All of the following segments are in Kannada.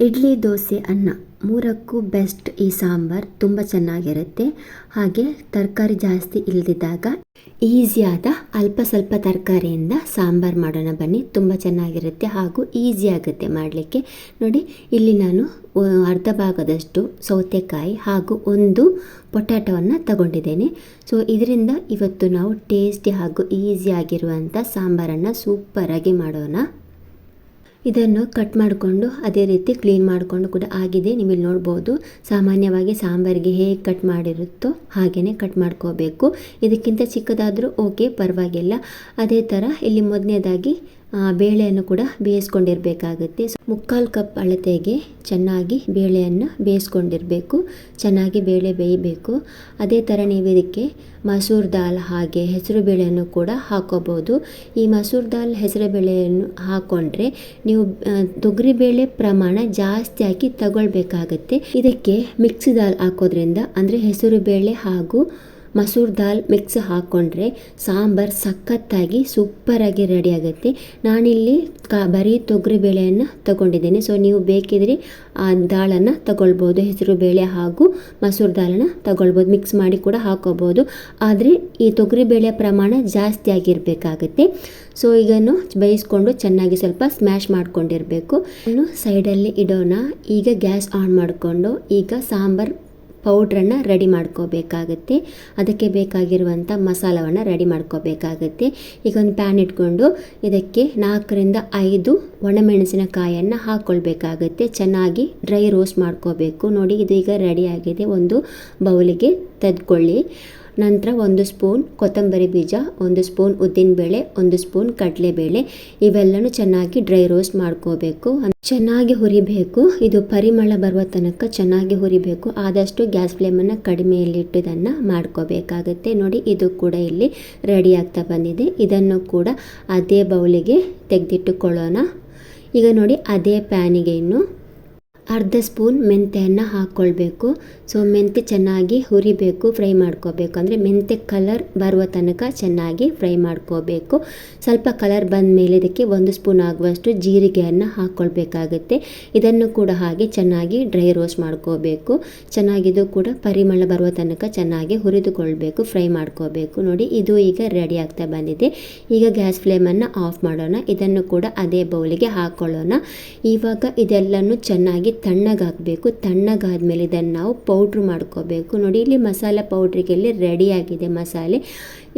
ಇಡ್ಲಿ, ದೋಸೆ, ಅನ್ನ ಮೂರಕ್ಕೂ ಬೆಸ್ಟ್ ಈ ಸಾಂಬಾರ್. ತುಂಬ ಚೆನ್ನಾಗಿರುತ್ತೆ. ಹಾಗೆ ತರಕಾರಿ ಜಾಸ್ತಿ ಇಲ್ಲದಿದ್ದಾಗ ಈಸಿಯಾದ ಅಲ್ಪ ಸ್ವಲ್ಪ ತರಕಾರಿಯಿಂದ ಸಾಂಬಾರು ಮಾಡೋಣ ಬನ್ನಿ. ತುಂಬ ಚೆನ್ನಾಗಿರುತ್ತೆ ಹಾಗೂ ಈಸಿ ಆಗುತ್ತೆ ಮಾಡಲಿಕ್ಕೆ. ನೋಡಿ, ಇಲ್ಲಿ ನಾನು ಅರ್ಧ ಭಾಗದಷ್ಟು ಸೌತೆಕಾಯಿ ಹಾಗೂ ಒಂದು ಪೊಟ್ಯಾಟೋವನ್ನು ತಗೊಂಡಿದ್ದೇನೆ. ಸೊ ಇದರಿಂದ ಇವತ್ತು ನಾವು ಟೇಸ್ಟಿ ಹಾಗೂ ಈಸಿಯಾಗಿರುವಂಥ ಸಾಂಬಾರನ್ನು ಸೂಪರಾಗಿ ಮಾಡೋಣ. ಇದನ್ನು ಕಟ್ ಮಾಡಿಕೊಂಡು ಅದೇ ರೀತಿ ಕ್ಲೀನ್ ಮಾಡಿಕೊಂಡು ಕೂಡ ಆಗಿದೆ. ನೀವು ಇಲ್ಲಿ ನೋಡ್ಬೋದು, ಸಾಮಾನ್ಯವಾಗಿ ಸಾಂಬಾರಿಗೆ ಹೇಗೆ ಕಟ್ ಮಾಡಿರುತ್ತೋ ಹಾಗೆಯೇ ಕಟ್ ಮಾಡ್ಕೋಬೇಕು. ಇದಕ್ಕಿಂತ ಚಿಕ್ಕದಾದರೂ ಓಕೆ, ಪರವಾಗಿಲ್ಲ. ಅದೇ ಥರ ಇಲ್ಲಿ ಮೊದಲನೇದಾಗಿ ಬೇಳೆಯನ್ನು ಕೂಡ ಬೇಯಿಸ್ಕೊಂಡಿರಬೇಕಾಗುತ್ತೆ. 3/4 ಕಪ್ ಅಳತೆಗೆ ಚೆನ್ನಾಗಿ ಬೇಳೆಯನ್ನು ಬೇಯಿಸ್ಕೊಂಡಿರಬೇಕು. ಚೆನ್ನಾಗಿ ಬೇಳೆ ಬೇಯಬೇಕು. ಅದೇ ಥರ ನೀವು ಇದಕ್ಕೆ ಮಸೂರ್ ದಾಲ್ ಹಾಗೆ ಹೆಸರು ಬೇಳೆಯನ್ನು ಕೂಡ ಹಾಕೋಬೋದು. ಈ ಮಸೂರ್ ದಾಲ್ ಹೆಸರು ಬೇಳೆಯನ್ನು ಹಾಕ್ಕೊಂಡ್ರೆ ನೀವು ತೊಗರಿಬೇಳೆ ಪ್ರಮಾಣ ಜಾಸ್ತಿ ಹಾಕಿ ತಗೊಳ್ಬೇಕಾಗತ್ತೆ. ಇದಕ್ಕೆ ಮಿಕ್ಸ್ ದಾಲ್ ಹಾಕೋದ್ರಿಂದ ಅಂದರೆ ಹೆಸರು ಬೇಳೆ ಹಾಗೂ ಮಸೂರ್ ದಾಲ್ ಮಿಕ್ಸ್ ಹಾಕ್ಕೊಂಡ್ರೆ ಸಾಂಬಾರು ಸಖತ್ತಾಗಿ ಸೂಪರಾಗಿ ರೆಡಿ ಆಗುತ್ತೆ. ನಾನಿಲ್ಲಿ ಬರೀ ತೊಗರಿಬೇಳೆಯನ್ನು ತಗೊಂಡಿದ್ದೇನೆ. ಸೊ ನೀವು ಬೇಕಿದ್ರೆ ಆ ದಾಳನ್ನು ತಗೊಳ್ಬೋದು, ಹೆಸರು ಬೇಳೆ ಹಾಗೂ ಮಸೂರ್ ದಾಲನ್ನು ತಗೊಳ್ಬೋದು, ಮಿಕ್ಸ್ ಮಾಡಿ ಕೂಡ ಹಾಕೋಬೋದು. ಆದರೆ ಈ ತೊಗರಿಬೇಳೆ ಪ್ರಮಾಣ ಜಾಸ್ತಿ ಆಗಿರಬೇಕಾಗುತ್ತೆ. ಸೊ ಈಗನ್ನು ಬೇಯಿಸ್ಕೊಂಡು ಚೆನ್ನಾಗಿ ಸ್ವಲ್ಪ ಸ್ಮ್ಯಾಶ್ ಮಾಡ್ಕೊಂಡಿರಬೇಕು. ಇನ್ನು ಸೈಡಲ್ಲಿ ಇಡೋಣ. ಈಗ ಗ್ಯಾಸ್ ಆನ್ ಮಾಡಿಕೊಂಡು ಈಗ ಸಾಂಬಾರು ಪೌಡ್ರನ್ನು ರೆಡಿ ಮಾಡ್ಕೋಬೇಕಾಗುತ್ತೆ. ಅದಕ್ಕೆ ಬೇಕಾಗಿರುವಂಥ ಮಸಾಲವನ್ನು ರೆಡಿ ಮಾಡ್ಕೋಬೇಕಾಗುತ್ತೆ. ಈಗ ಒಂದು ಪ್ಯಾನ್ ಇಟ್ಕೊಂಡು ಇದಕ್ಕೆ 4ರಿಂದ 5 ಒಣಮೆಣಸಿನಕಾಯನ್ನು ಹಾಕ್ಕೊಳ್ಬೇಕಾಗುತ್ತೆ. ಚೆನ್ನಾಗಿ ಡ್ರೈ ರೋಸ್ಟ್ ಮಾಡ್ಕೋಬೇಕು. ನೋಡಿ, ಇದೀಗ ರೆಡಿ ಆಗಿದೆ. ಒಂದು ಬೌಲಿಗೆ ತೆಗೆದುಕೊಳ್ಳಿ. ನಂತರ 1 ಸ್ಪೂನ್ ಕೊತ್ತಂಬರಿ ಬೀಜ, 1 ಸ್ಪೂನ್ ಉದ್ದಿನಬೇಳೆ, 1 ಸ್ಪೂನ್ ಕಡಲೆಬೇಳೆ ಇವೆಲ್ಲನೂ ಚೆನ್ನಾಗಿ ಡ್ರೈ ರೋಸ್ಟ್ ಮಾಡ್ಕೋಬೇಕು. ಚೆನ್ನಾಗಿ ಹುರಿಬೇಕು. ಇದು ಪರಿಮಳ ಬರುವ ತನಕ ಚೆನ್ನಾಗಿ ಹುರಿಬೇಕು. ಆದಷ್ಟು ಗ್ಯಾಸ್ ಫ್ಲೇಮನ್ನು ಕಡಿಮೆಯಲ್ಲಿಟ್ಟು ಇದನ್ನು ಮಾಡ್ಕೋಬೇಕಾಗುತ್ತೆ. ನೋಡಿ, ಇದು ಕೂಡ ಇಲ್ಲಿ ರೆಡಿ ಆಗ್ತಾ ಬಂದಿದೆ. ಇದನ್ನು ಕೂಡ ಅದೇ ಬೌಲಿಗೆ ತೆಗೆದಿಟ್ಟುಕೊಳ್ಳೋಣ. ಈಗ ನೋಡಿ, ಅದೇ ಪ್ಯಾನಿಗೆ ಇನ್ನು ಅರ್ಧ ಸ್ಪೂನ್ ಮೆಂತ್ಯವನ್ನು ಹಾಕ್ಕೊಳ್ಬೇಕು. ಸೊ ಮೆಂತ್ಯ ಚೆನ್ನಾಗಿ ಹುರಿಬೇಕು, ಫ್ರೈ ಮಾಡ್ಕೋಬೇಕು. ಅಂದರೆ ಮೆಂತ್ಯ ಕಲರ್ ಬರುವ ತನಕ ಚೆನ್ನಾಗಿ ಫ್ರೈ ಮಾಡ್ಕೋಬೇಕು. ಸ್ವಲ್ಪ ಕಲರ್ ಬಂದ ಮೇಲೆ ಇದಕ್ಕೆ 1 ಸ್ಪೂನ್ ಆಗುವಷ್ಟು ಜೀರಿಗೆಯನ್ನು ಹಾಕ್ಕೊಳ್ಬೇಕಾಗುತ್ತೆ. ಇದನ್ನು ಕೂಡ ಹಾಗೆ ಚೆನ್ನಾಗಿ ಡ್ರೈ ರೋಸ್ಟ್ ಮಾಡ್ಕೋಬೇಕು. ಚೆನ್ನಾಗಿದು ಕೂಡ ಪರಿಮಳ ಬರುವ ತನಕ ಚೆನ್ನಾಗಿ ಹುರಿದುಕೊಳ್ಬೇಕು, ಫ್ರೈ ಮಾಡ್ಕೋಬೇಕು. ನೋಡಿ, ಇದು ಈಗ ರೆಡಿ ಆಗ್ತಾ ಬಂದಿದೆ. ಈಗ ಗ್ಯಾಸ್ ಫ್ಲೇಮನ್ನು ಆಫ್ ಮಾಡೋಣ. ಇದನ್ನು ಕೂಡ ಅದೇ ಬೌಲಿಗೆ ಹಾಕ್ಕೊಳ್ಳೋಣ. ಇವಾಗ ಇದೆಲ್ಲನೂ ಚೆನ್ನಾಗಿ ತಣ್ಣಗಾಗಬೇಕು. ತಣ್ಣಗಾದ್ಮೇಲೆ ಇದನ್ನು ನಾವು ಪೌಡ್ರ್ ಮಾಡ್ಕೋಬೇಕು. ನೋಡಿ, ಇಲ್ಲಿ ಮಸಾಲೆ ಪೌಡ್ರಿಗೆ ಇಲ್ಲಿ ರೆಡಿಯಾಗಿದೆ ಮಸಾಲೆ.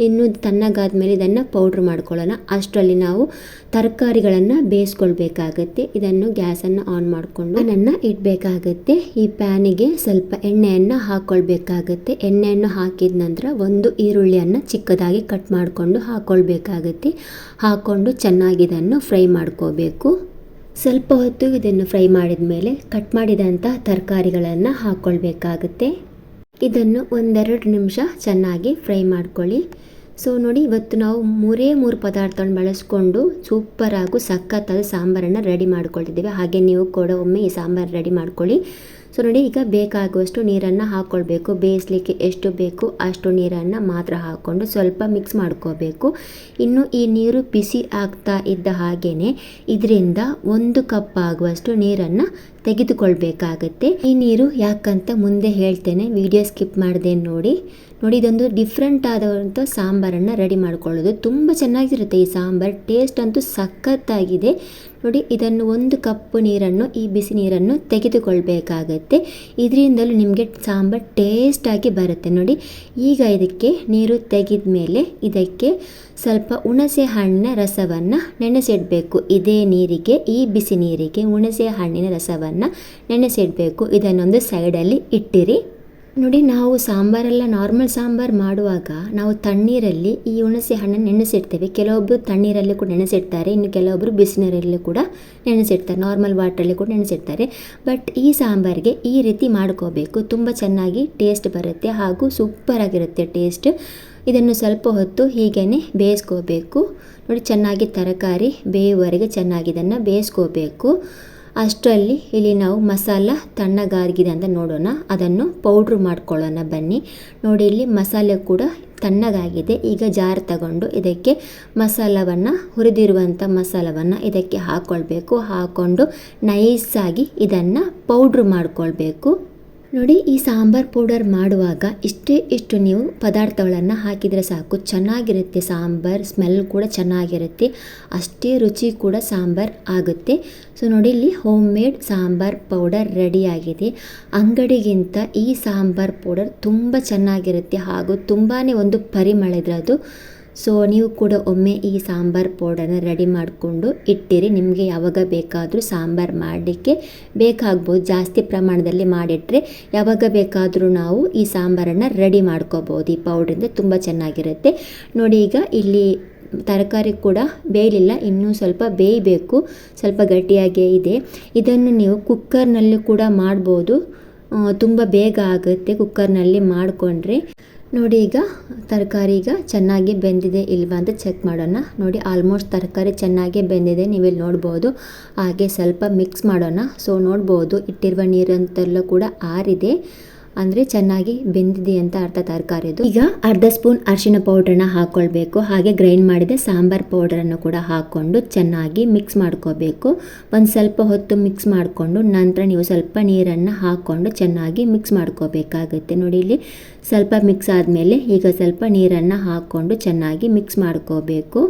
ಇನ್ನು ತಣ್ಣಗಾದ್ಮೇಲೆ ಇದನ್ನು ಪೌಡ್ರ್ ಮಾಡ್ಕೊಳ್ಳೋಣ. ಅಷ್ಟರಲ್ಲಿ ನಾವು ತರಕಾರಿಗಳನ್ನು ಬೇಯಿಸ್ಕೊಳ್ಬೇಕಾಗತ್ತೆ. ಇದನ್ನು ಗ್ಯಾಸನ್ನು ಆನ್ ಮಾಡಿಕೊಂಡು ಪ್ಯಾನನ್ನು ಇಡಬೇಕಾಗತ್ತೆ. ಈ ಪ್ಯಾನಿಗೆ ಸ್ವಲ್ಪ ಎಣ್ಣೆಯನ್ನು ಹಾಕ್ಕೊಳ್ಬೇಕಾಗತ್ತೆ. ಎಣ್ಣೆಯನ್ನು ಹಾಕಿದ ನಂತರ 1 ಈರುಳ್ಳಿಯನ್ನು ಚಿಕ್ಕದಾಗಿ ಕಟ್ ಮಾಡಿಕೊಂಡು ಹಾಕ್ಕೊಳ್ಬೇಕಾಗತ್ತೆ. ಹಾಕ್ಕೊಂಡು ಚೆನ್ನಾಗಿ ಇದನ್ನು ಫ್ರೈ ಮಾಡ್ಕೋಬೇಕು. ಸ್ವಲ್ಪ ಹೊತ್ತು ಇದನ್ನು ಫ್ರೈ ಮಾಡಿದ ಮೇಲೆ ಕಟ್ ಮಾಡಿದಂಥ ತರಕಾರಿಗಳನ್ನು ಹಾಕ್ಕೊಳ್ಬೇಕಾಗುತ್ತೆ. ಇದನ್ನು 1-2 ನಿಮಿಷ ಚೆನ್ನಾಗಿ ಫ್ರೈ ಮಾಡ್ಕೊಳ್ಳಿ. ಸೊ ನೋಡಿ, ಇವತ್ತು ನಾವು 3 ಪದಾರ್ಥಗಳನ್ನು ಬಳಸ್ಕೊಂಡು ಸೂಪರಾಗೂ ಸಖತ್ತಾದ ಸಾಂಬಾರನ್ನು ರೆಡಿ ಮಾಡ್ಕೊಳ್ತಿದ್ದೀವಿ. ಹಾಗೆ ನೀವು ಕೂಡ ಒಮ್ಮೆ ಈ ಸಾಂಬಾರು ರೆಡಿ ಮಾಡ್ಕೊಳ್ಳಿ. ಸೊ ನೋಡಿ, ಈಗ ಬೇಕಾಗುವಷ್ಟು ನೀರನ್ನು ಹಾಕ್ಕೊಳ್ಬೇಕು. ಬೇಯಿಸಲಿಕ್ಕೆ ಎಷ್ಟು ಬೇಕು ಅಷ್ಟು ನೀರನ್ನು ಮಾತ್ರ ಹಾಕ್ಕೊಂಡು ಸ್ವಲ್ಪ ಮಿಕ್ಸ್ ಮಾಡ್ಕೋಬೇಕು. ಇನ್ನು ಈ ನೀರು ಬಿಸಿ ಆಗ್ತಾ ಇದ್ದ ಹಾಗೇ ಇದರಿಂದ 1 ಕಪ್ ಆಗುವಷ್ಟು ನೀರನ್ನು ತೆಗೆದುಕೊಳ್ಬೇಕಾಗತ್ತೆ. ಈ ನೀರು ಯಾಕಂತ ಮುಂದೆ ಹೇಳ್ತೇನೆ, ವಿಡಿಯೋ ಸ್ಕಿಪ್ ಮಾಡಿದೆ ನೋಡಿ. ಇದೊಂದು ಡಿಫ್ರೆಂಟ್ ಆದಂಥ ಸಾಂಬಾರನ್ನು ರೆಡಿ ಮಾಡ್ಕೊಳ್ಳೋದು ತುಂಬ ಚೆನ್ನಾಗಿರುತ್ತೆ. ಈ ಸಾಂಬಾರು ಟೇಸ್ಟ್ ಅಂತೂ ಸಖತ್ತಾಗಿದೆ. ನೋಡಿ, ಇದನ್ನು 1 ಕಪ್ ನೀರನ್ನು, ಈ ಬಿಸಿ ನೀರನ್ನು ತೆಗೆದುಕೊಳ್ಬೇಕಾಗತ್ತೆ. ಇದರಿಂದಲೂ ನಿಮಗೆ ಸಾಂಬಾರು ಟೇಸ್ಟಾಗಿ ಬರುತ್ತೆ. ನೋಡಿ, ಈಗ ಇದಕ್ಕೆ ನೀರು ತೆಗೆದ ಮೇಲೆ ಇದಕ್ಕೆ ಸ್ವಲ್ಪ ಹುಣಸೆ ಹಣ್ಣಿನ ರಸವನ್ನು ನೆನೆಸಿಡಬೇಕು. ಇದೇ ನೀರಿಗೆ, ಈ ಬಿಸಿ ನೀರಿಗೆ ಹುಣಸೆ ಹಣ್ಣಿನ ರಸವನ್ನು ನೆನೆಸಿಡಬೇಕು. ಇದನ್ನೊಂದು ಸೈಡಲ್ಲಿ ಇಟ್ಟಿರಿ. ನೋಡಿ, ನಾವು ಸಾಂಬಾರೆಲ್ಲ ನಾರ್ಮಲ್ ಸಾಂಬಾರು ಮಾಡುವಾಗ ನಾವು ತಣ್ಣೀರಲ್ಲಿ ಈ ಹುಣಸೆ ಹಣ್ಣನ್ನು ನೆನೆಸಿಡ್ತೇವೆ. ಕೆಲವೊಬ್ಬರು ತಣ್ಣೀರಲ್ಲಿ ಕೂಡ ನೆನೆಸಿಡ್ತಾರೆ, ಇನ್ನು ಕೆಲವೊಬ್ಬರು ಬಿಸಿನೀರಲ್ಲಿ ಕೂಡ ನೆನೆಸಿಡ್ತಾರೆ, ನಾರ್ಮಲ್ ವಾಟ್ರಲ್ಲಿ ಕೂಡ ನೆನೆಸಿಡ್ತಾರೆ. ಬಟ್ ಈ ಸಾಂಬಾರಿಗೆ ಈ ರೀತಿ ಮಾಡ್ಕೋಬೇಕು. ತುಂಬ ಚೆನ್ನಾಗಿ ಟೇಸ್ಟ್ ಬರುತ್ತೆ ಹಾಗೂ ಸೂಪರಾಗಿರುತ್ತೆ ಟೇಸ್ಟ್. ಇದನ್ನು ಸ್ವಲ್ಪ ಹೊತ್ತು ಹೀಗೇ ಬೇಯಿಸ್ಕೋಬೇಕು. ನೋಡಿ, ಚೆನ್ನಾಗಿ ತರಕಾರಿ ಬೇಯುವವರೆಗೆ ಚೆನ್ನಾಗಿ ಇದನ್ನು ಬೇಯಿಸ್ಕೋಬೇಕು. ಅಷ್ಟರಲ್ಲಿ ಇಲ್ಲಿ ನಾವು ಮಸಾಲ ತಣ್ಣಗಾಗಿದೆ ಅಂತ ನೋಡೋಣ, ಅದನ್ನು ಪೌಡ್ರ್ ಮಾಡ್ಕೊಳ್ಳೋಣ ಬನ್ನಿ. ನೋಡಿ ಇಲ್ಲಿ ಮಸಾಲೆ ಕೂಡ ತಣ್ಣಗಾಗಿದೆ. ಈಗ ಜಾರ್ ತಗೊಂಡು ಇದಕ್ಕೆ ಮಸಾಲವನ್ನು, ಹುರಿದಿರುವಂಥ ಮಸಾಲವನ್ನು ಇದಕ್ಕೆ ಹಾಕ್ಕೊಳ್ಬೇಕು. ಹಾಕ್ಕೊಂಡು ನೈಸಾಗಿ ಇದನ್ನು ಪೌಡ್ರ್ ಮಾಡ್ಕೊಳ್ಬೇಕು. ನೋಡಿ, ಈ ಸಾಂಬಾರ್ ಪೌಡರ್ ಮಾಡುವಾಗ ಇಷ್ಟು ನೀವು ಪದಾರ್ಥಗಳನ್ನು ಹಾಕಿದರೆ ಸಾಕು, ಚೆನ್ನಾಗಿರುತ್ತೆ ಸಾಂಬಾರ್. ಸ್ಮೆಲ್ ಕೂಡ ಚೆನ್ನಾಗಿರುತ್ತೆ, ಅಷ್ಟೇ ರುಚಿ ಕೂಡ ಸಾಂಬಾರ್ ಆಗುತ್ತೆ. ಸೊ ನೋಡಿ, ಇಲ್ಲಿ ಹೋಮ್ ಮೇಡ್ ಸಾಂಬಾರ್ ಪೌಡರ್ ರೆಡಿಯಾಗಿದೆ. ಅಂಗಡಿಗಿಂತ ಈ ಸಾಂಬಾರ್ ಪೌಡರ್ ತುಂಬ ಚೆನ್ನಾಗಿರುತ್ತೆ ಹಾಗೂ ತುಂಬಾ ಒಂದು ಪರಿಮಳ ಇದ್ರದ್ದು. ಸೊ ನೀವು ಕೂಡ ಒಮ್ಮೆ ಈ ಸಾಂಬಾರ್ ಪೌಡರ್ನ ರೆಡಿ ಮಾಡಿಕೊಂಡು ಇಟ್ಟಿರಿ. ನಿಮಗೆ ಯಾವಾಗ ಬೇಕಾದರೂ ಸಾಂಬಾರು ಮಾಡಲಿಕ್ಕೆ ಬೇಕಾಗ್ಬೋದು. ಜಾಸ್ತಿ ಪ್ರಮಾಣದಲ್ಲಿ ಮಾಡಿಟ್ರೆ ಯಾವಾಗ ಬೇಕಾದರೂ ನಾವು ಈ ಸಾಂಬಾರನ್ನು ರೆಡಿ ಮಾಡ್ಕೋಬೋದು. ಈ ಪೌಡ್ರಿಂದ ತುಂಬ ಚೆನ್ನಾಗಿರುತ್ತೆ. ನೋಡಿ, ಈಗ ಇಲ್ಲಿ ತರಕಾರಿ ಕೂಡ ಬೇಯಲಿಲ್ಲ, ಇನ್ನೂ ಸ್ವಲ್ಪ ಬೇಯಬೇಕು, ಸ್ವಲ್ಪ ಗಟ್ಟಿಯಾಗೇ ಇದೆ. ಇದನ್ನು ನೀವು ಕುಕ್ಕರ್ನಲ್ಲಿ ಕೂಡ ಮಾಡ್ಬೋದು, ತುಂಬ ಬೇಗ ಆಗುತ್ತೆ ಕುಕ್ಕರ್ನಲ್ಲಿ ಮಾಡಿಕೊಂಡ್ರೆ. ನೋಡಿ, ಈಗ ತರಕಾರಿ ಈಗ ಚೆನ್ನಾಗಿ ಬೆಂದಿದೆ ಇಲ್ವಾ ಅಂತ ಚೆಕ್ ಮಾಡೋಣ. ನೋಡಿ, ಆಲ್ಮೋಸ್ಟ್ ತರಕಾರಿ ಚೆನ್ನಾಗಿ ಬೆಂದಿದೆ, ನೀವಿಲ್ಲಿ ನೋಡ್ಬೋದು. ಹಾಗೆ ಸ್ವಲ್ಪ ಮಿಕ್ಸ್ ಮಾಡೋಣ. ಸೊ ನೋಡ್ಬೋದು, ಇಟ್ಟಿರುವ ನೀರಂತೆಲ್ಲ ಕೂಡ ಆರಿದೆ, ಅಂದರೆ ಚೆನ್ನಾಗಿ ಬೆಂದಿದೆ ಅಂತ ಅರ್ಥ ತರಕಾರಿದು. ಈಗ ಅರ್ಧ ಸ್ಪೂನ್ ಅರಿಶಿನ ಪೌಡ್ರನ್ನ ಹಾಕ್ಕೊಳ್ಬೇಕು. ಹಾಗೆ ಗ್ರೈಂಡ್ ಮಾಡಿದ ಸಾಂಬಾರ್ ಪೌಡರನ್ನು ಕೂಡ ಹಾಕ್ಕೊಂಡು ಚೆನ್ನಾಗಿ ಮಿಕ್ಸ್ ಮಾಡ್ಕೋಬೇಕು. ಒಂದು ಸ್ವಲ್ಪ ಹೊತ್ತು ಮಿಕ್ಸ್ ಮಾಡಿಕೊಂಡು ನಂತರ ನೀವು ಸ್ವಲ್ಪ ನೀರನ್ನು ಹಾಕ್ಕೊಂಡು ಚೆನ್ನಾಗಿ ಮಿಕ್ಸ್ ಮಾಡ್ಕೋಬೇಕಾಗುತ್ತೆ. ನೋಡಿ, ಇಲ್ಲಿ ಸ್ವಲ್ಪ ಮಿಕ್ಸ್ ಆದಮೇಲೆ ಈಗ ಸ್ವಲ್ಪ ನೀರನ್ನು ಹಾಕ್ಕೊಂಡು ಚೆನ್ನಾಗಿ ಮಿಕ್ಸ್ ಮಾಡ್ಕೋಬೇಕು.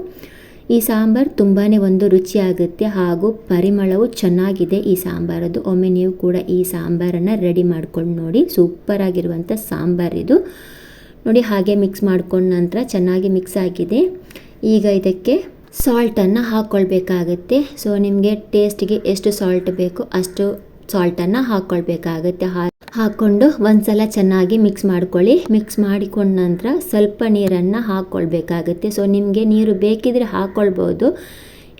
ಈ ಸಾಂಬಾರು ತುಂಬಾ ಒಂದು ರುಚಿಯಾಗುತ್ತೆ ಹಾಗೂ ಪರಿಮಳವು ಚೆನ್ನಾಗಿದೆ ಈ ಸಾಂಬಾರದು. ಒಮ್ಮೆ ನೀವು ಕೂಡ ಈ ಸಾಂಬಾರನ್ನು ರೆಡಿ ಮಾಡ್ಕೊಂಡು ನೋಡಿ, ಸೂಪರ್ ಆಗಿರುವಂಥ ಸಾಂಬಾರಿದು. ನೋಡಿ, ಹಾಗೆ ಮಿಕ್ಸ್ ಮಾಡ್ಕೊಂಡ ನಂತರ ಚೆನ್ನಾಗಿ ಮಿಕ್ಸ್ ಆಗಿದೆ. ಈಗ ಇದಕ್ಕೆ ಸಾಲ್ಟನ್ನು ಹಾಕ್ಕೊಳ್ಬೇಕಾಗುತ್ತೆ. ಸೊ ನಿಮಗೆ ಟೇಸ್ಟಿಗೆ ಎಷ್ಟು ಸಾಲ್ಟ್ ಬೇಕು ಅಷ್ಟು ಸಾಲ್ಟನ್ನು ಹಾಕ್ಕೊಳ್ಬೇಕಾಗುತ್ತೆ. ಹಾಕ್ಕೊಂಡು ಒಂದ್ಸಲ ಚೆನ್ನಾಗಿ ಮಿಕ್ಸ್ ಮಾಡ್ಕೊಳ್ಳಿ. ಮಿಕ್ಸ್ ಮಾಡಿಕೊಂಡ ನಂತರ ಸ್ವಲ್ಪ ನೀರನ್ನು ಹಾಕ್ಕೊಳ್ಬೇಕಾಗುತ್ತೆ. ಸೊ ನಿಮಗೆ ನೀರು ಬೇಕಿದ್ರೆ ಹಾಕ್ಕೊಳ್ಬೋದು,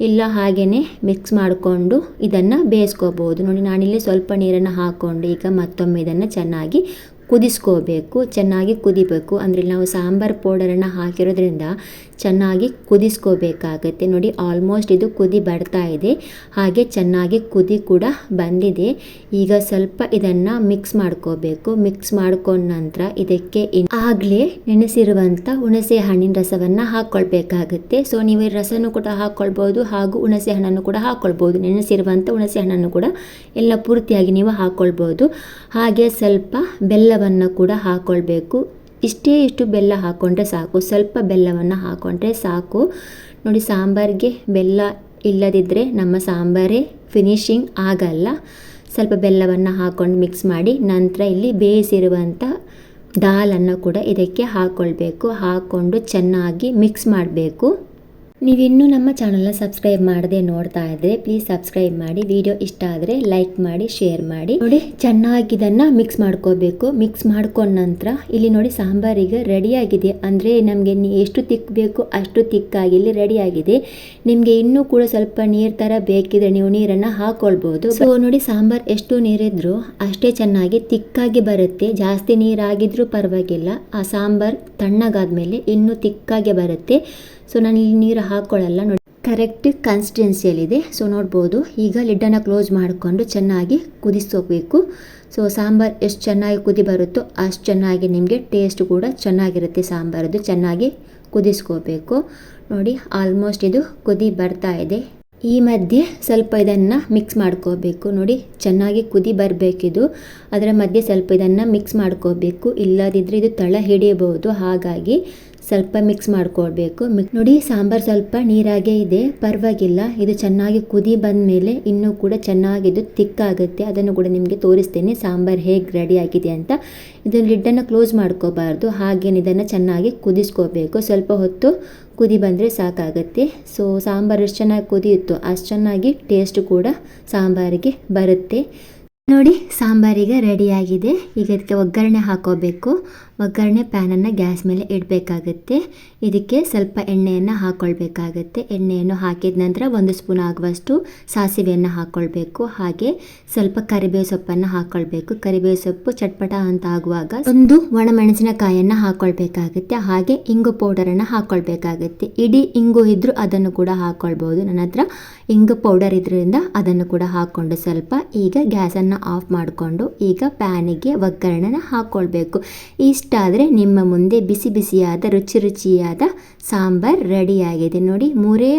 ಇಲ್ಲ ಹಾಗೆಯೇ ಮಿಕ್ಸ್ ಮಾಡಿಕೊಂಡು ಇದನ್ನು ಬೇಯಿಸ್ಕೋಬೋದು. ನೋಡಿ, ನಾನಿಲ್ಲಿ ಸ್ವಲ್ಪ ನೀರನ್ನು ಹಾಕ್ಕೊಂಡು ಈಗ ಮತ್ತೊಮ್ಮೆ ಇದನ್ನು ಚೆನ್ನಾಗಿ ಕುದಿಸ್ಕೋಬೇಕು. ಚೆನ್ನಾಗಿ ಕುದಿಬೇಕು, ಅಂದರೆ ನಾವು ಸಾಂಬಾರ್ ಪೌಡರನ್ನು ಹಾಕಿರೋದ್ರಿಂದ ಚೆನ್ನಾಗಿ ಕುದಿಸ್ಕೋಬೇಕಾಗತ್ತೆ. ನೋಡಿ, ಆಲ್ಮೋಸ್ಟ್ ಇದು ಕುದಿ ಬರ್ತಾ ಇದೆ, ಹಾಗೆ ಚೆನ್ನಾಗಿ ಕುದಿ ಕೂಡ ಬಂದಿದೆ. ಈಗ ಸ್ವಲ್ಪ ಇದನ್ನು ಮಿಕ್ಸ್ ಮಾಡ್ಕೋಬೇಕು. ಮಿಕ್ಸ್ ಮಾಡ್ಕೊಂಡ ನಂತರ ಇದಕ್ಕೆ ಆಗಲೇ ನೆನೆಸಿರುವಂಥ ಹುಣಸೆ ಹಣ್ಣಿನ ರಸವನ್ನು ಹಾಕ್ಕೊಳ್ಬೇಕಾಗುತ್ತೆ. ಸೊ ನೀವು ಈ ರಸನೂ ಕೂಡ ಹಾಕ್ಕೊಳ್ಬೋದು ಹಾಗೂ ಹುಣಸೆ ಹಣ್ಣನ್ನು ಕೂಡ ಹಾಕ್ಕೊಳ್ಬೋದು. ನೆನೆಸಿರುವಂಥ ಹುಣಸೆ ಹಣ್ಣನ್ನು ಕೂಡ ಎಲ್ಲ ಪೂರ್ತಿಯಾಗಿ ನೀವು ಹಾಕ್ಕೊಳ್ಬೋದು. ಹಾಗೆ ಸ್ವಲ್ಪ ಬೆಲ್ಲವನ್ನು ಕೂಡ ಹಾಕ್ಕೊಳ್ಬೇಕು. ಇಷ್ಟು ಬೆಲ್ಲ ಹಾಕ್ಕೊಂಡ್ರೆ ಸಾಕು, ಸ್ವಲ್ಪ ಬೆಲ್ಲವನ್ನು ಹಾಕ್ಕೊಂಡ್ರೆ ಸಾಕು. ನೋಡಿ, ಸಾಂಬಾರಿಗೆ ಬೆಲ್ಲ ಇಲ್ಲದಿದ್ದರೆ ನಮ್ಮ ಸಾಂಬಾರೇ ಫಿನಿಶಿಂಗ್ ಆಗಲ್ಲ. ಸ್ವಲ್ಪ ಬೆಲ್ಲವನ್ನು ಹಾಕ್ಕೊಂಡು ಮಿಕ್ಸ್ ಮಾಡಿ ನಂತರ ಇಲ್ಲಿ ಬೇಯಿಸಿರುವಂಥ ದಾಲನ್ನು ಕೂಡ ಇದಕ್ಕೆ ಹಾಕ್ಕೊಳ್ಬೇಕು. ಹಾಕ್ಕೊಂಡು ಚೆನ್ನಾಗಿ ಮಿಕ್ಸ್ ಮಾಡಬೇಕು. ನೀವಿನ್ನೂ ನಮ್ಮ ಚಾನಲ್ನ ಸಬ್ಸ್ಕ್ರೈಬ್ ಮಾಡದೆ ನೋಡ್ತಾ ಇದ್ದರೆ ಪ್ಲೀಸ್ ಸಬ್ಸ್ಕ್ರೈಬ್ ಮಾಡಿ. ವಿಡಿಯೋ ಇಷ್ಟ ಆದರೆ ಲೈಕ್ ಮಾಡಿ, ಶೇರ್ ಮಾಡಿ. ನೋಡಿ, ಚೆನ್ನಾಗಿ ಇದನ್ನು ಮಿಕ್ಸ್ ಮಾಡ್ಕೋಬೇಕು. ಮಿಕ್ಸ್ ಮಾಡ್ಕೊಂಡ ನಂತರ ಇಲ್ಲಿ ನೋಡಿ ಸಾಂಬಾರಿಗೆ ರೆಡಿಯಾಗಿದೆ. ಅಂದರೆ ನಮಗೆ ಎಷ್ಟು ತಿಕ್ ಬೇಕು ಅಷ್ಟು ತಿಕ್ಕಾಗಿ ಇಲ್ಲಿ ರೆಡಿಯಾಗಿದೆ. ನಿಮಗೆ ಇನ್ನೂ ಕೂಡ ಸ್ವಲ್ಪ ನೀರು ಥರ ಬೇಕಿದ್ರೆ ನೀವು ನೀರನ್ನು ಹಾಕ್ಕೊಳ್ಬೋದು. ಸೊ ನೋಡಿ, ಸಾಂಬಾರು ಎಷ್ಟು ನೀರಿದ್ರೂ ಅಷ್ಟೇ ಚೆನ್ನಾಗಿ ತಿಕ್ಕಾಗಿ ಬರುತ್ತೆ. ಜಾಸ್ತಿ ನೀರಾಗಿದ್ರೂ ಪರವಾಗಿಲ್ಲ, ಆ ಸಾಂಬಾರು ತಣ್ಣಗಾದ್ಮೇಲೆ ಇನ್ನೂ ತಿಕ್ಕಾಗಿ ಬರುತ್ತೆ. ಸೊ ನಾನು ಇಲ್ಲಿ ನೀರು ಹಾಕ್ಕೊಳ್ಳಲ್ಲ. ನೋಡಿ, ಕರೆಕ್ಟ್ ಕನ್ಸಿಸ್ಟೆನ್ಸಿಯಲ್ಲಿದೆ. ಸೊ ನೋಡ್ಬೋದು. ಈಗ ಲಿಡ್ಡನ್ನು ಕ್ಲೋಸ್ ಮಾಡಿಕೊಂಡು ಚೆನ್ನಾಗಿ ಕುದಿಸ್ಕೋಬೇಕು. ಸೊ ಸಾಂಬಾರು ಎಷ್ಟು ಚೆನ್ನಾಗಿ ಕುದಿ ಬರುತ್ತೋ ಅಷ್ಟು ಚೆನ್ನಾಗಿ ನಿಮಗೆ ಟೇಸ್ಟ್ ಕೂಡ ಚೆನ್ನಾಗಿರುತ್ತೆ. ಸಾಂಬಾರದು ಚೆನ್ನಾಗಿ ಕುದಿಸ್ಕೋಬೇಕು. ನೋಡಿ, ಆಲ್ಮೋಸ್ಟ್ ಇದು ಕುದಿ ಬರ್ತಾ ಇದೆ. ಈ ಮಧ್ಯೆ ಸ್ವಲ್ಪ ಇದನ್ನು ಮಿಕ್ಸ್ ಮಾಡ್ಕೋಬೇಕು. ನೋಡಿ, ಚೆನ್ನಾಗಿ ಕುದಿ ಬರಬೇಕಿದು. ಅದರ ಮಧ್ಯೆ ಸ್ವಲ್ಪ ಇದನ್ನು ಮಿಕ್ಸ್ ಮಾಡ್ಕೋಬೇಕು, ಇಲ್ಲದಿದ್ದರೆ ಇದು ತಳ ಹಿಡಿಯಬಹುದು. ಹಾಗಾಗಿ ಸ್ವಲ್ಪ ಮಿಕ್ಸ್ ಮಾಡ್ಕೊಳ್ಬೇಕು. ನೋಡಿ, ಸಾಂಬಾರು ಸ್ವಲ್ಪ ನೀರಾಗೇ ಇದೆ, ಪರವಾಗಿಲ್ಲ. ಇದು ಚೆನ್ನಾಗಿ ಕುದಿ ಬಂದ ಮೇಲೆ ಇನ್ನೂ ಕೂಡ ಚೆನ್ನಾಗಿದ್ದು ತಿಕ್ಕಾಗುತ್ತೆ. ಅದನ್ನು ಕೂಡ ನಿಮಗೆ ತೋರಿಸ್ತೇನೆ ಸಾಂಬಾರು ಹೇಗೆ ರೆಡಿ ಆಗಿದೆ ಅಂತ. ಇದನ್ನು ಲಿಡ್ಡನ್ನು ಕ್ಲೋಸ್ ಮಾಡ್ಕೋಬಾರ್ದು, ಹಾಗೇನು ಇದನ್ನು ಚೆನ್ನಾಗಿ ಕುದಿಸ್ಕೋಬೇಕು. ಸ್ವಲ್ಪ ಹೊತ್ತು ಕುದಿ ಬಂದರೆ ಸಾಕಾಗುತ್ತೆ. ಸೊ ಸಾಂಬಾರು ಎಷ್ಟು ಚೆನ್ನಾಗಿ ಕುದಿಯುತ್ತೋ ಅಷ್ಟು ಚೆನ್ನಾಗಿ ಟೇಸ್ಟ್ ಕೂಡ ಸಾಂಬಾರಿಗೆ ಬರುತ್ತೆ. ನೋಡಿ, ಸಾಂಬಾರಿಗೆ ರೆಡಿಯಾಗಿದೆ. ಈಗ ಇದಕ್ಕೆ ಒಗ್ಗರಣೆ ಹಾಕೋಬೇಕು. ಒಗ್ಗರಣೆ ಪ್ಯಾನನ್ನು ಗ್ಯಾಸ್ ಮೇಲೆ ಇಡಬೇಕಾಗುತ್ತೆ. ಇದಕ್ಕೆ ಸ್ವಲ್ಪ ಎಣ್ಣೆಯನ್ನು ಹಾಕ್ಕೊಳ್ಬೇಕಾಗುತ್ತೆ. ಎಣ್ಣೆಯನ್ನು ಹಾಕಿದ ನಂತರ 1 ಸ್ಪೂನ್ ಆಗುವಷ್ಟು ಸಾಸಿವೆಯನ್ನು ಹಾಕ್ಕೊಳ್ಬೇಕು. ಹಾಗೆ ಸ್ವಲ್ಪ ಕರಿಬೇವು ಸೊಪ್ಪನ್ನು ಹಾಕ್ಕೊಳ್ಬೇಕು. ಕರಿಬೇವು ಸೊಪ್ಪು ಚಟ್ಪಟ ಅಂತ ಆಗುವಾಗ 1 ಒಣಮೆಣಸಿನಕಾಯನ್ನು ಹಾಕ್ಕೊಳ್ಬೇಕಾಗುತ್ತೆ. ಹಾಗೆ ಇಂಗು ಪೌಡರನ್ನು ಹಾಕ್ಕೊಳ್ಬೇಕಾಗುತ್ತೆ. ಇಡೀ ಇಂಗು ಇದ್ರೂ ಅದನ್ನು ಕೂಡ ಹಾಕ್ಕೊಳ್ಬೋದು. ನನ್ನ ಹತ್ರ ಇಂಗು ಪೌಡರ್ ಇದರಿಂದ ಅದನ್ನು ಕೂಡ ಹಾಕ್ಕೊಂಡು ಸ್ವಲ್ಪ ಈಗ ಗ್ಯಾಸನ್ನು ಆಫ್ ಮಾಡಿಕೊಂಡು ಈಗ ಪ್ಯಾನಿಗೆ ಒಗ್ಗರಣೆನ ಹಾಕ್ಕೊಳ್ಬೇಕು. ಇಷ್ಟಾದರೆ ನಿಮ್ಮ ಮುಂದೆ ಬಿಸಿ ಬಿಸಿಯಾದ ರುಚಿಯಾದ ಸಾಂಬಾರ್ ರೆಡಿಯಾಗಿದೆ. ನೋಡಿ,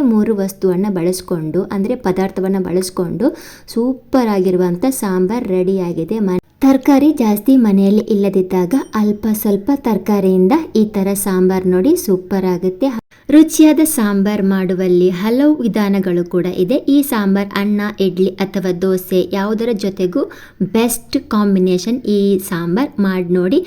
3 ವಸ್ತುವನ್ನು ಬಳಸ್ಕೊಂಡು ಅಂದರೆ ಪದಾರ್ಥವನ್ನು ಬಳಸ್ಕೊಂಡು ಸೂಪರ್ ಆಗಿರುವಂಥ ಸಾಂಬಾರ್ ರೆಡಿಯಾಗಿದೆ. ತರಕಾರಿ ಜಾಸ್ತಿ ಮನೆಯಲ್ಲಿ ಇಲ್ಲದಿದ್ದಾಗ ಅಲ್ಪ ಸ್ವಲ್ಪ ತರಕಾರಿಯಿಂದ ಈ ಥರ ಸಾಂಬಾರ್ ನೋಡಿ ಸೂಪರ್ ಆಗುತ್ತೆ. ರುಚಿಯಾದ ಸಾಂಬಾರ್ ಮಾಡುವಲ್ಲಿ ಹಲವು ವಿಧಾನಗಳು ಕೂಡ ಇದೆ. ಈ ಸಾಂಬಾರ್ ಅನ್ನ, ಇಡ್ಲಿ ಅಥವಾ ದೋಸೆ ಯಾವುದರ ಜೊತೆಗೂ ಬೆಸ್ಟ್ ಕಾಂಬಿನೇಷನ್. ಈ ಸಾಂಬಾರ್ ಮಾಡಿ ನೋಡಿ.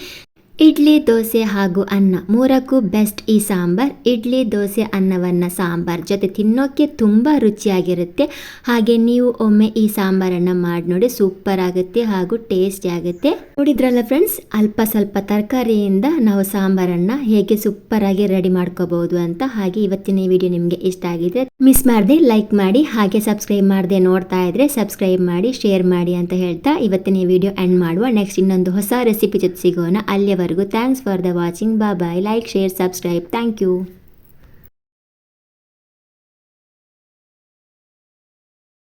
ಇಡ್ಲಿ, ದೋಸೆ ಹಾಗೂ ಅನ್ನ 3ಕ್ಕೂ ಬೆಸ್ಟ್ ಈ ಸಾಂಬಾರ್. ಇಡ್ಲಿ, ದೋಸೆ, ಅನ್ನವನ್ನು ಸಾಂಬಾರ್ ಜೊತೆ ತಿನ್ನೋಕ್ಕೆ ತುಂಬ ರುಚಿಯಾಗಿರುತ್ತೆ. ಹಾಗೆ ನೀವು ಒಮ್ಮೆ ಈ ಸಾಂಬಾರನ್ನು ಮಾಡಿ ನೋಡಿ, ಸೂಪರ್ ಆಗುತ್ತೆ ಹಾಗೂ ಟೇಸ್ಟಿ ಆಗುತ್ತೆ. ನೋಡಿದ್ರಲ್ಲ ಫ್ರೆಂಡ್ಸ್, ಅಲ್ಪ ಸ್ವಲ್ಪ ತರಕಾರಿಯಿಂದ ನಾವು ಸಾಂಬಾರನ್ನು ಹೇಗೆ ಸೂಪರ್ ಆಗಿ ರೆಡಿ ಮಾಡ್ಕೋಬಹುದು ಅಂತ. ಹಾಗೆ ಇವತ್ತಿನ ಈ ವಿಡಿಯೋ ನಿಮಗೆ ಇಷ್ಟ ಆಗಿದೆ ಮಿಸ್ ಮಾಡದೆ ಲೈಕ್ ಮಾಡಿ, ಹಾಗೆ ಸಬ್ಸ್ಕ್ರೈಬ್ ಮಾಡದೆ ನೋಡ್ತಾ ಇದ್ರೆ ಸಬ್ಸ್ಕ್ರೈಬ್ ಮಾಡಿ, ಶೇರ್ ಮಾಡಿ ಅಂತ ಹೇಳ್ತಾ ಇವತ್ತಿನ ಈ ವಿಡಿಯೋ ಎಂಡ್ ಮಾಡುವ. ನೆಕ್ಸ್ಟ್ ಇನ್ನೊಂದು ಹೊಸ ರೆಸಿಪಿ ಜೊತೆ ಸಿಗೋಣ. ಅಲ್ಲಿಯವರೆಗೂ thanks for the watching. Bye. Like, share, subscribe. Thank you.